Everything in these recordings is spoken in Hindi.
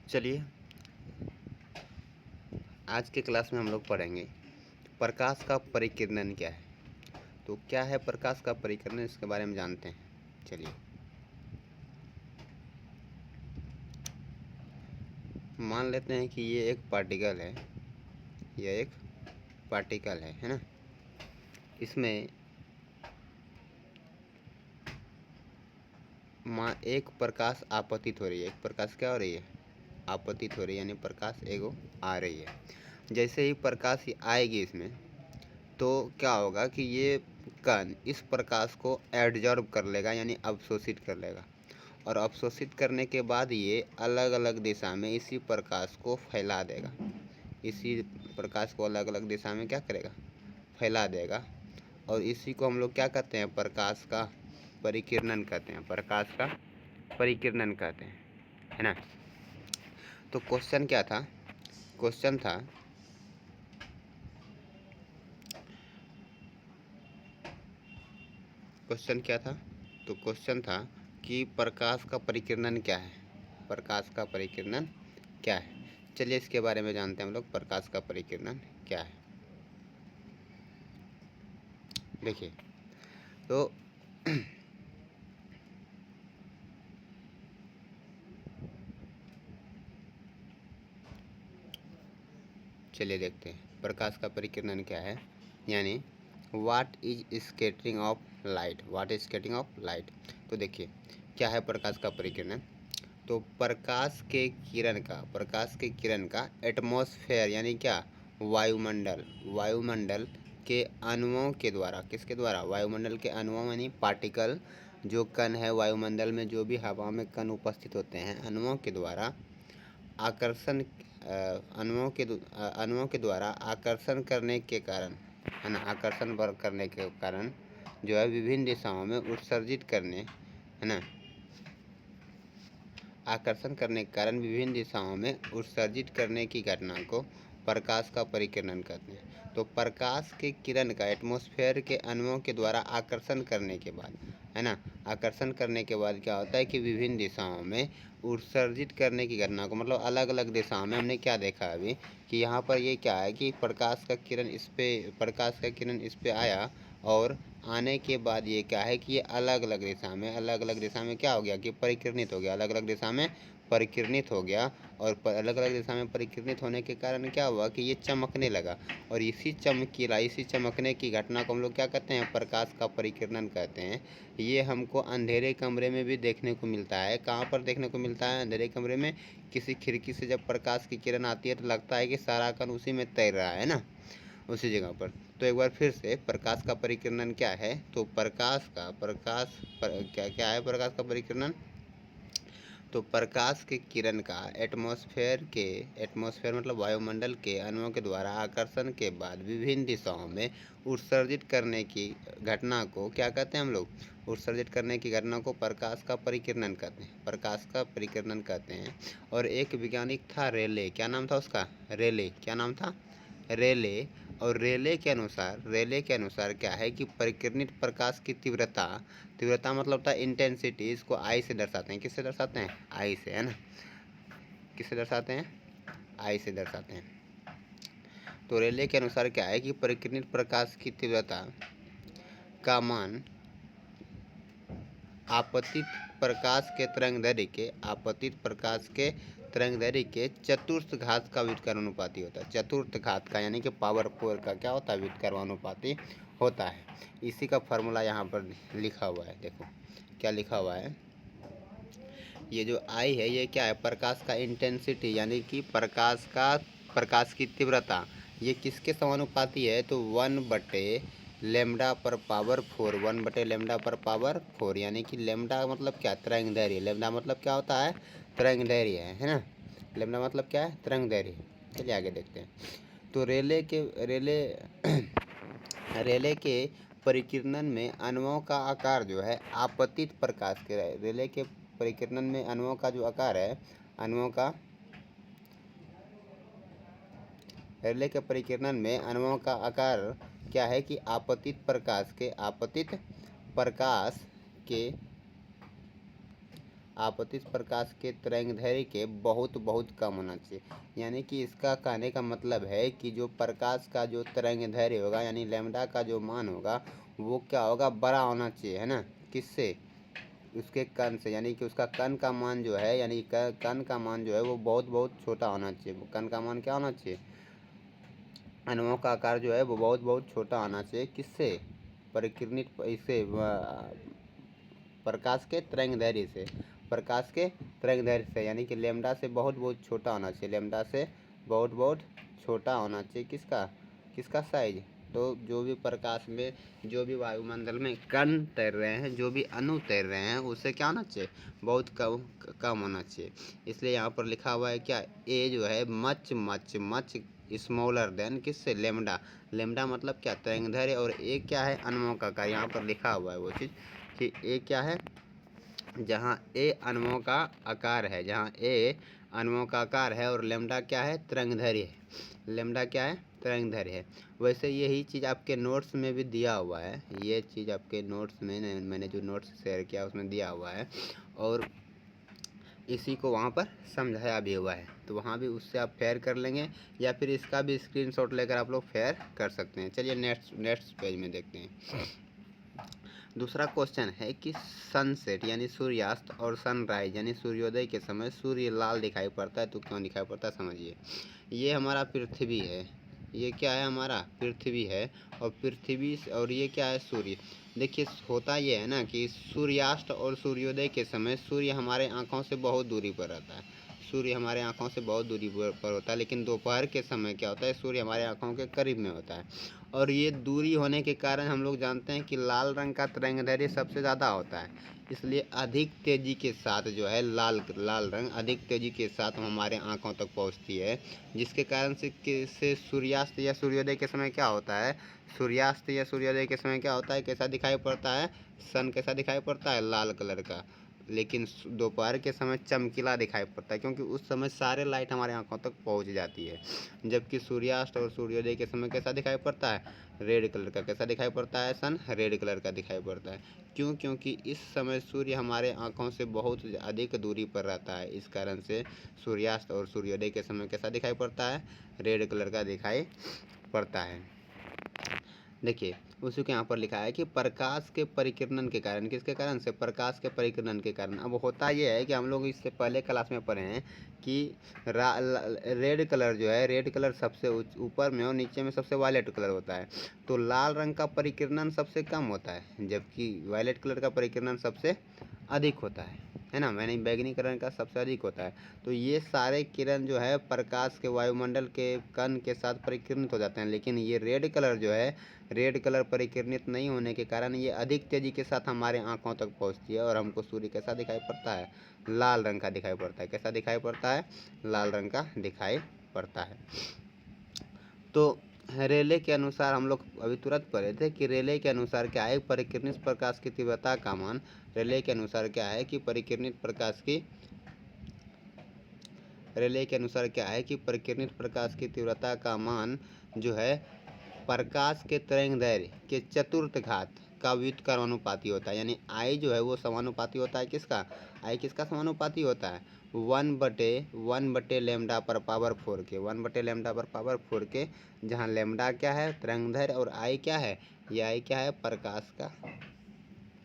चलिए आज के क्लास में हम लोग पढ़ेंगे प्रकाश का परिकिरणन क्या है। तो क्या है प्रकाश का परिकिरणन, इसके बारे में जानते हैं। चलिए मान लेते हैं कि ये एक पार्टिकल है, यह एक पार्टिकल है ना। इसमें एक प्रकाश आपतित हो रही है, एक प्रकाश क्या हो रही है, आपतित हो रही है, यानी प्रकाश एगो आ रही है। जैसे ही प्रकाश आएगी इसमें तो क्या होगा कि ये कण इस प्रकाश को एब्जॉर्ब कर लेगा, यानी अवशोषित कर लेगा। और अवशोषित करने के बाद ये अलग अलग दिशा में इसी प्रकाश को फैला देगा, इसी प्रकाश को अलग अलग दिशा में क्या करेगा, फैला देगा। और इसी को हम लोग क्या कहते हैं, प्रकाश का परिकिरणन कहते हैं, प्रकाश का परिकिरणन कहते हैं, है ना। तो क्वेश्चन क्या था, क्वेश्चन था तो क्वेश्चन था कि प्रकाश का परिकिरणन क्या है, प्रकाश का परिकिरणन क्या है। चलिए इसके बारे में जानते हैं हम लोग, प्रकाश का परिकिरणन क्या है। देखिए तो चलिए देखते हैं प्रकाश का परिकिरणन क्या है। यानी what is scattering of light, what is scattering of light. तो देखिए क्या है प्रकाश का परिकिरणन। तो प्रकाश के किरण का एटमॉस्फेयर यानी क्या, वायुमंडल के अणुओं के द्वारा, किसके द्वारा, वायुमंडल के अणुओं यानी पार्टिकल, जो कण है वायुमंडल में, जो भी हवा में कण उपस्थित होते हैं, अणुओं के द्वारा आकर्षण, अणुओं के द्वारा आकर्षण करने के कारण, है ना, आकर्षण करने के कारण जो है विभिन्न दिशाओं में उत्सर्जित करने, है ना, आकर्षण करने के कारण विभिन्न दिशाओं में उत्सर्जित करने की घटना को प्रकाश का परिकिरणन कहते हैं। तो प्रकाश के किरण का एटमॉस्फेयर के अणुओं के द्वारा आकर्षण करने के बाद, है ना, आकर्षण करने के बाद क्या होता है कि विभिन्न दिशाओं में उत्सर्जित करने की घटना को, मतलब अलग अलग दिशाओं में हमने क्या देखा अभी कि यहाँ पर ये क्या है कि प्रकाश का किरण इस पे आया, और आने के बाद ये क्या है कि ये अलग अलग दिशा में क्या हो गया कि परिकिरणित हो गया, अलग अलग दिशा में परिकिरणित हो गया। और अलग अलग दिशा में परिकिरणित होने के कारण क्या हुआ कि ये चमकने लगा, और इसी चमकने की घटना को हम लोग क्या कहते हैं, प्रकाश का परिकिरणन कहते हैं। ये हमको अंधेरे कमरे में भी देखने को मिलता है। कहाँ पर देखने को मिलता है, अंधेरे कमरे में। किसी खिड़की से जब प्रकाश की किरण आती है तो लगता है कि सारा कण उसी में तैर रहा है ना, उसी जगह पर। तो एक बार फिर से प्रकाश का परिकिरणन क्या है, तो क्या है प्रकाश का परिकिरणन। तो प्रकाश के किरण का एटमॉस्फेयर मतलब वायुमंडल के अणुओं के द्वारा आकर्षण के बाद विभिन्न दिशाओं में उत्सर्जित करने की घटना को क्या कहते हैं हम लोग, उत्सर्जित करने की घटना को प्रकाश का परिकिरणन कहते हैं। और एक वैज्ञानिक था रेले, क्या नाम था उसका, रेले, क्या नाम था, रेले। और रेले के अनुसार क्या है कि परिकिरणित प्रकाश की तीव्रता मतलब था इंटेंसिटी, इसको आई से दर्शाते हैं। किससे दर्शाते हैं, आई से, है ना, किससे दर्शाते हैं, आई से दर्शाते हैं। तो रेले के अनुसार क्या है कि परिकिरणित प्रकाश की तीव्रता का मान आपतित प्रकाश के तरंगदैर्घ्य के चतुर्थ घात का व्युत्क्रमानुपाती होता है। चतुर्थ घात का यानी कि पावर 4 का क्या होता है, व्युत्क्रमानुपाती होता है। इसी का फॉर्मूला यहाँ पर लिखा हुआ है, देखो क्या लिखा हुआ है। ये जो आई है ये क्या है, प्रकाश का इंटेंसिटी यानी कि प्रकाश की तीव्रता, ये किसके समानुपाती है, तो 1/λ पर पावर 4, 1/λ पर पावर 4, यानी कि लैम्डा मतलब क्या, तरंगदैर्घ्य। लैम्डा मतलब क्या होता है, तरंगदैर्घ्य है ना। लैम्डा मतलब क्या है, तरंगदैर्घ्य। चलिए आगे देखते हैं। तो रेले के परिकिरणन में अणुओं का आकार जो है आपतित प्रकाश के, रेले के परिकिरणन में अणुओं का जो आकार है, रेले के परिकिरणन में अणुओं का आकार क्या है कि आपतित प्रकाश के आपतित प्रकाश के तरंगदैर्घ्य के बहुत कम होना चाहिए। यानी कि इसका कहने का मतलब है कि जो प्रकाश का जो तरंगदैर्घ्य होगा यानी लैम्ब्डा का जो मान होगा वो क्या होगा, बड़ा होना चाहिए, है ना। किससे? उसके कण से, यानी कि उसका कण का मान जो है यानी कण का मान जो है वो बहुत छोटा होना चाहिए। कण का मान क्या होना चाहिए? अणुओं का आकार जो है वो बहुत छोटा होना चाहिए। किससे? परिकिरणित इससे प्रकाश के तरंगदैर्घ्य से, प्रकाश के तरंगदैर्घ्य से, यानी कि लैम्ब्डा से बहुत छोटा होना चाहिए। लैम्ब्डा से बहुत छोटा होना चाहिए। किसका साइज? तो जो भी प्रकाश में, जो भी वायुमंडल में कण तैर रहे हैं, जो भी अणु तैर रहे हैं, उससे क्या होना चाहिए? बहुत कम होना चाहिए। इसलिए यहाँ पर लिखा हुआ है क्या? ए जो है मच स्मॉलर देन किससे? लैम्ब्डा। लैम्ब्डा मतलब क्या? तरंगदैर्घ्य। और ए क्या है? अणुओं का आकार। यहाँ पर लिखा हुआ है वो चीज़ कि ए क्या है? जहाँ ए अणुओं का आकार है, जहाँ ए अणुओं का आकार है और लैम्ब्डा क्या है? तरंगदैर्घ्य है। लैम्ब्डा क्या है? तरंगदैर्घ्य है। वैसे यही चीज़ आपके नोट्स में भी दिया हुआ है। ये चीज़ आपके नोट्स में मैंने जो नोट्स शेयर किया उसमें दिया हुआ है और इसी को वहाँ पर समझाया भी हुआ है। तो वहाँ भी उससे आप फेयर कर लेंगे या फिर इसका भी स्क्रीनशॉट लेकर आप लोग फेयर कर सकते हैं। चलिए नेक्स्ट पेज में देखते हैं। दूसरा क्वेश्चन है कि सनसेट यानी सूर्यास्त और सनराइज यानी सूर्योदय के समय सूर्य लाल दिखाई पड़ता है तो क्यों दिखाई पड़ता है, समझिए। ये हमारा पृथ्वी है, ये क्या है? हमारा पृथ्वी है और पृथ्वी और ये क्या है? सूर्य। देखिए होता ये है ना कि सूर्यास्त और सूर्योदय के समय सूर्य हमारे आँखों से बहुत दूरी पर रहता है। सूर्य हमारे आँखों से बहुत दूरी पर होता है, लेकिन दोपहर के समय क्या होता है? सूर्य हमारे आँखों के करीब में होता है और ये दूरी होने के कारण हम लोग जानते हैं कि लाल रंग का तरंगदैर्घ्य सबसे ज़्यादा होता है। इसलिए अधिक तेज़ी के साथ जो है लाल रंग अधिक तेज़ी के साथ हमारे आँखों तक पहुँचती है, जिसके कारण से सूर्यास्त या सूर्योदय के समय क्या होता है? सूर्यास्त या सूर्योदय के समय क्या होता है? कैसा दिखाई पड़ता है? सन कैसा दिखाई पड़ता है? लाल कलर का। लेकिन दोपहर के समय चमकीला दिखाई पड़ता है, क्योंकि उस समय सारे लाइट हमारे आँखों तक पहुँच जाती है। जबकि सूर्यास्त और सूर्योदय के समय कैसा दिखाई पड़ता है? रेड कलर का। कैसा दिखाई पड़ता है? सन रेड कलर का दिखाई पड़ता है। क्यों? क्योंकि इस समय सूर्य हमारे आँखों से बहुत अधिक दूरी पर रहता है। इस कारण से सूर्यास्त और सूर्योदय के समय कैसा दिखाई पड़ता है? रेड कलर का दिखाई पड़ता है। देखिए उसी के यहाँ पर लिखा है कि प्रकाश के परिकिरणन के कारण, किसके कारण से? प्रकाश के परिकिरणन के कारण। अब होता यह है कि हम लोग इससे पहले क्लास में पढ़े हैं कि रेड कलर जो है, रेड कलर सबसे ऊपर में और नीचे में सबसे वायलेट कलर होता है। तो लाल रंग का परिकिरणन सबसे कम होता है, जबकि वायलेट कलर का परिकिरणन सबसे अधिक होता है ना। मैंने बैगनी किरण का सबसे अधिक होता है। तो ये सारे किरण जो है प्रकाश के वायुमंडल के कण के साथ परिकिरणित हो जाते हैं, लेकिन ये रेड कलर जो है, रेड कलर परिकिरणित नहीं होने के कारण ये अधिक तेज़ी के साथ हमारे आँखों तक पहुँचती है और हमको सूर्य कैसा दिखाई पड़ता है? लाल रंग का दिखाई पड़ता है। कैसा दिखाई पड़ता है? लाल रंग का दिखाई पड़ता है। तो रेले के अनुसार हम लोग अभी तुरंत पढ़े थे कि रेले के अनुसार क्या है? परिकिरणित प्रकाश की तीव्रता का मान रेले के अनुसार क्या है कि परिकिरणित प्रकाश की रेले के अनुसार क्या है कि परिकिरणित प्रकाश की तीव्रता का मान जो है प्रकाश के तरंगदैर्घ्य के चतुर्थ घात का व्युत्क्रमानुपाती होता है। यानी आई जो है वो समानुपाती होता है किसका? आई किसका समानुपाती होता है? 1/1 लैम्ब्डा पर पावर 4 के, 1/λ पर पावर 4 के, जहाँ लैम्ब्डा क्या है? तरंगदैर्घ्य और आई क्या है? ये आई क्या है? प्रकाश का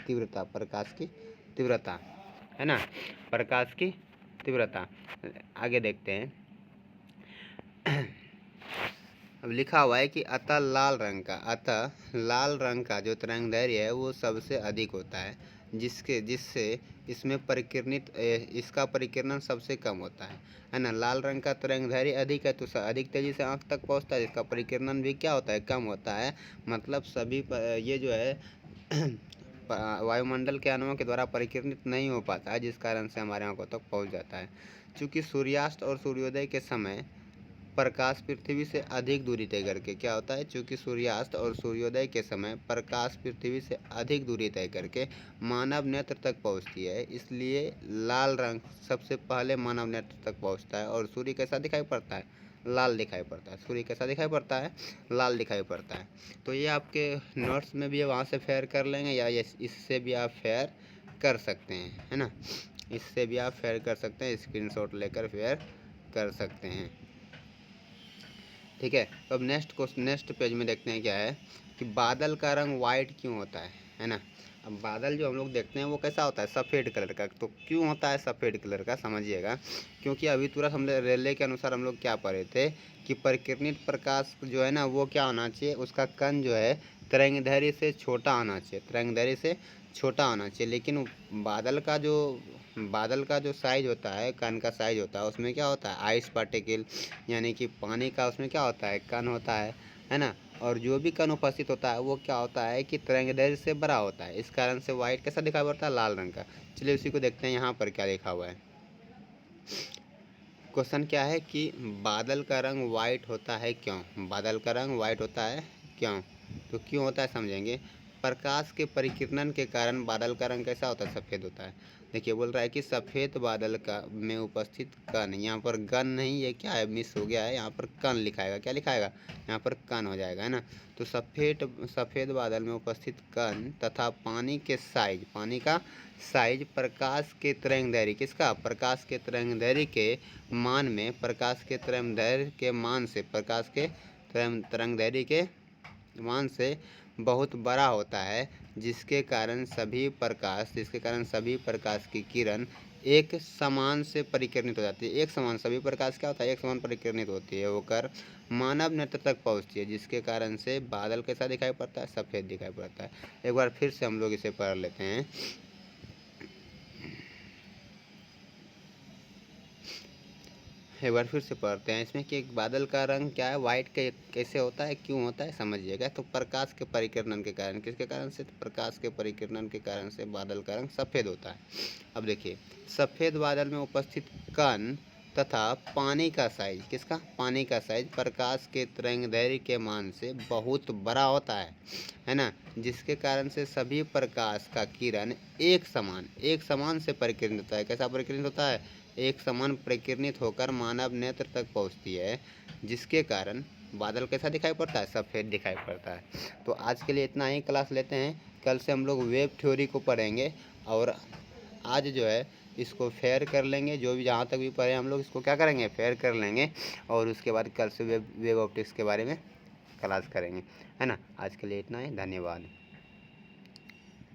तीव्रता, प्रकाश की तीव्रता, है ना, प्रकाश की तीव्रता। आगे देखते हैं। अब लिखा हुआ है कि अतः लाल रंग का जो तरंगदैर्घ्य है वो सबसे अधिक होता है, जिससे इसमें इसका परिकिरणन सबसे कम होता है ना। लाल रंग का तरंगदैर्घ्य अधिक है तो अधिक तेज़ी से आँख तक पहुँचता है, इसका परिकिरणन भी क्या होता है? कम होता है। मतलब सभी ये जो है वायुमंडल के अणुओं के द्वारा परिकिरणित नहीं हो पाता है, जिस कारण से हमारे आँखों तक पहुँच जाता है। चूँकि सूर्यास्त और सूर्योदय के समय प्रकाश पृथ्वी से अधिक दूरी तय करके क्या होता है? चूँकि सूर्यास्त और सूर्योदय के समय प्रकाश पृथ्वी से अधिक दूरी तय करके मानव नेत्र तक पहुँचती है, इसलिए लाल रंग सबसे पहले मानव नेत्र तक पहुँचता है और सूर्य कैसा दिखाई पड़ता है? लाल दिखाई पड़ता है। सूर्य कैसा दिखाई पड़ता है? लाल दिखाई पड़ता है। तो ये आपके नोट्स में भी है, वहाँ से फेयर कर लेंगे या इससे भी आप फेयर कर सकते हैं, है ना। इससे भी आप फेयर कर सकते हैं, स्क्रीनशॉट लेकर फेयर कर सकते हैं। ठीक है, तो अब नेक्स्ट पेज में देखते हैं क्या है कि बादल का रंग वाइट क्यों होता है ना। अब बादल जो हम लोग देखते हैं वो कैसा होता है, सफ़ेद कलर का। तो क्यों होता है सफ़ेद कलर का, समझिएगा। क्योंकि अभी तुरंत हम रेले के अनुसार हम लोग क्या पढ़े थे कि परिकिरणित प्रकाश जो है ना वो क्या होना चाहिए, उसका कण जो है तरंगदैर्घ्य से छोटा आना चाहिए, तरंगदैर्घ्य से छोटा आना चाहिए। लेकिन बादल का जो साइज होता है, कण का साइज होता है, उसमें क्या होता है आइस पार्टिकल, यानी कि पानी का उसमें क्या होता है कण होता है ना। और जो भी कण उपस्थित होता है वो क्या होता है कि तरंगदैर्घ्य से बड़ा होता है। इस कारण से वाइट कैसा दिखाई पड़ता है, लाल रंग का। चलिए उसी को देखते हैं यहाँ पर क्या लिखा हुआ है। क्वेश्चन क्या है कि बादल का रंग वाइट होता है क्यों, बादल का रंग वाइट होता है क्यों। तो क्यों होता है समझेंगे। प्रकाश के परिकिरणन के कारण बादल का रंग कैसा होता है, सफ़ेद होता है। देखिए बोल रहा है कि सफ़ेद बादल का में उपस्थित कण, यहाँ पर गण नहीं, ये क्या है मिस हो गया है, यहाँ पर कण लिखाएगा, क्या लिखाएगा यहाँ पर कण हो जाएगा, है ना। तो सफ़ेद बादल में उपस्थित कण तथा पानी के साइज, पानी का साइज प्रकाश के तरंगदैर्घ्य, किसका, प्रकाश के तरंगदैर्घ्य के मान में, प्रकाश के तरंगदैर्घ्य के मान से, प्रकाश के तरंगदैर्घ्य के मान से बहुत बड़ा होता है, जिसके कारण सभी प्रकाश की किरण एक समान से परिकिरणित हो जाती है। एक समान, सभी प्रकाश क्या होता है एक समान परिकिरणित होती है होकर मानव नेत्र तक पहुंचती है, जिसके कारण से बादल कैसा दिखाई पड़ता है, सफ़ेद दिखाई पड़ता है। एक बार फिर से हम लोग इसे पढ़ लेते हैं। एक बार फिर से पढ़ते हैं इसमें कि बादल का रंग क्या है, वाइट कैसे होता है, क्यों होता है, समझिएगा। तो प्रकाश के परिकिरणन के कारण, किसके कारण से, प्रकाश के परिकिरणन के कारण से बादल का रंग सफ़ेद होता है। अब देखिए सफ़ेद बादल में उपस्थित कण तथा पानी का साइज, किसका, पानी का साइज प्रकाश के तरंगदैर्घ्य के मान से बहुत बड़ा होता है ना, जिसके कारण से सभी प्रकाश का किरण एक समान से परिकिरणित होता है। कैसा परिकिरणित होता है, एक समान परिकिरणित होकर मानव नेत्र तक पहुंचती है, जिसके कारण बादल कैसा दिखाई पड़ता है, सफ़ेद दिखाई पड़ता है। तो आज के लिए इतना ही क्लास लेते हैं, कल से हम लोग वेव थ्योरी को पढ़ेंगे और आज जो है इसको फेयर कर लेंगे। जो भी जहाँ तक भी पढ़े हम लोग इसको क्या करेंगे, फेयर कर लेंगे। और उसके बाद कल से वेव ऑप्टिक्स के बारे में क्लास करेंगे, है ना। आज के लिए इतना ही, धन्यवाद।